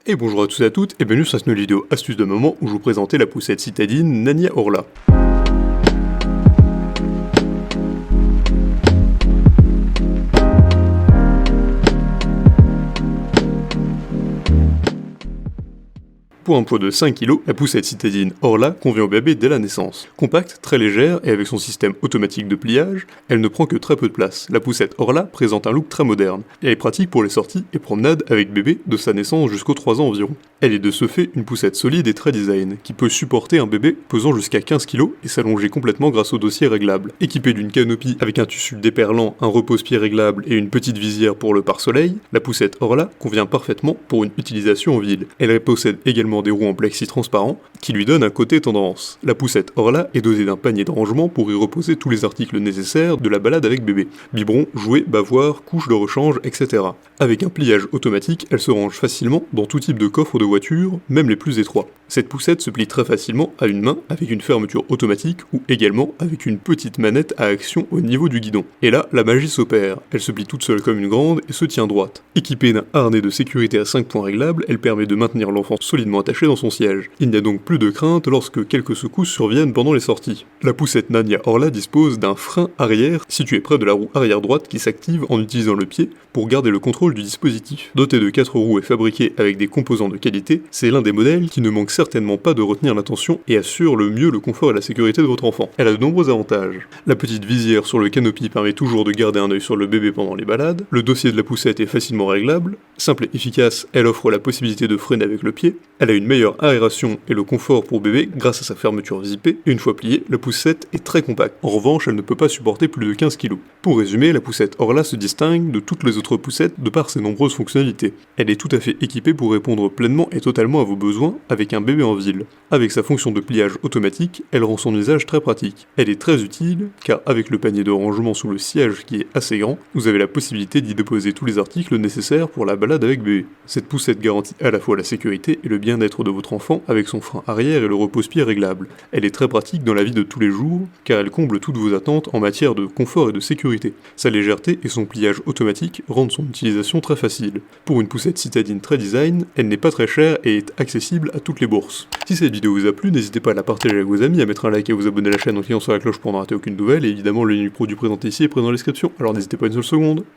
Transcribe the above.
Et bonjour à tous et à toutes, et bienvenue sur cette nouvelle vidéo astuce de moment où je vous présentais la poussette citadine Nania Orla. Pour un poids de 5 kg, la poussette citadine Orla convient au bébé dès la naissance. Compacte, très légère et avec son système automatique de pliage, elle ne prend que très peu de place. La poussette Orla présente un look très moderne et elle est pratique pour les sorties et promenades avec bébé de sa naissance jusqu'aux 3 ans environ. Elle est de ce fait une poussette solide et très design, qui peut supporter un bébé pesant jusqu'à 15 kg et s'allonger complètement grâce au dossier réglable. Équipée d'une canopie avec un tissu déperlant, un repose-pied réglable et une petite visière pour le pare-soleil, la poussette Orla convient parfaitement pour une utilisation en ville. Elle possède également des roues en plexi transparent qui lui donnent un côté tendance. La poussette Orla est dotée d'un panier de rangement pour y reposer tous les articles nécessaires de la balade avec bébé. Biberon, jouets, bavoirs, couches de rechange, etc. Avec un pliage automatique, elle se range facilement dans tout type de coffre de voiture, même les plus étroits. Cette poussette se plie très facilement à une main avec une fermeture automatique ou également avec une petite manette à action au niveau du guidon. Et là, la magie s'opère. Elle se plie toute seule comme une grande et se tient droite. Équipée d'un harnais de sécurité à 5 points réglables, elle permet de maintenir l'enfant solidement attaché dans son siège. Il n'y a donc plus de crainte lorsque quelques secousses surviennent pendant les sorties. La poussette Nania Orla dispose d'un frein arrière situé près de la roue arrière droite qui s'active en utilisant le pied pour garder le contrôle du dispositif. Doté de 4 roues et fabriqué avec des composants de qualité, c'est l'un des modèles qui ne manque certainement pas de retenir l'attention et assure le mieux le confort et la sécurité de votre enfant. Elle a de nombreux avantages. La petite visière sur le canopy permet toujours de garder un œil sur le bébé pendant les balades, le dossier de la poussette est facilement réglable, simple et efficace, elle offre la possibilité de freiner avec le pied, elle a une meilleure aération et le confort pour bébé grâce à sa fermeture zippée, et une fois pliée, la poussette est très compacte. En revanche, elle ne peut pas supporter plus de 15 kg. Pour résumer, la poussette Orla se distingue de toutes les autres poussettes de par ses nombreuses fonctionnalités. Elle est tout à fait équipée pour répondre pleinement et totalement à vos besoins avec un bébé en ville. Avec sa fonction de pliage automatique, elle rend son usage très pratique. Elle est très utile, car avec le panier de rangement sous le siège qui est assez grand, vous avez la possibilité d'y déposer tous les articles nécessaires pour la balade avec bébé. Cette poussette garantit à la fois la sécurité et le bien-être de votre enfant avec son frein arrière et le repose-pied réglable. Elle est très pratique dans la vie de tous les jours, car elle comble toutes vos attentes en matière de confort et de sécurité. Sa légèreté et son pliage automatique rendent son utilisation très facile. Pour une poussette citadine très design, elle n'est pas très chère et est accessible à toutes les bourses. Si cette vidéo vous a plu, n'hésitez pas à la partager avec vos amis, à mettre un like et à vous abonner à la chaîne en cliquant sur la cloche pour ne rater aucune nouvelle, et évidemment le lien du produit présenté ici est présent dans la description, alors n'hésitez pas une seule seconde.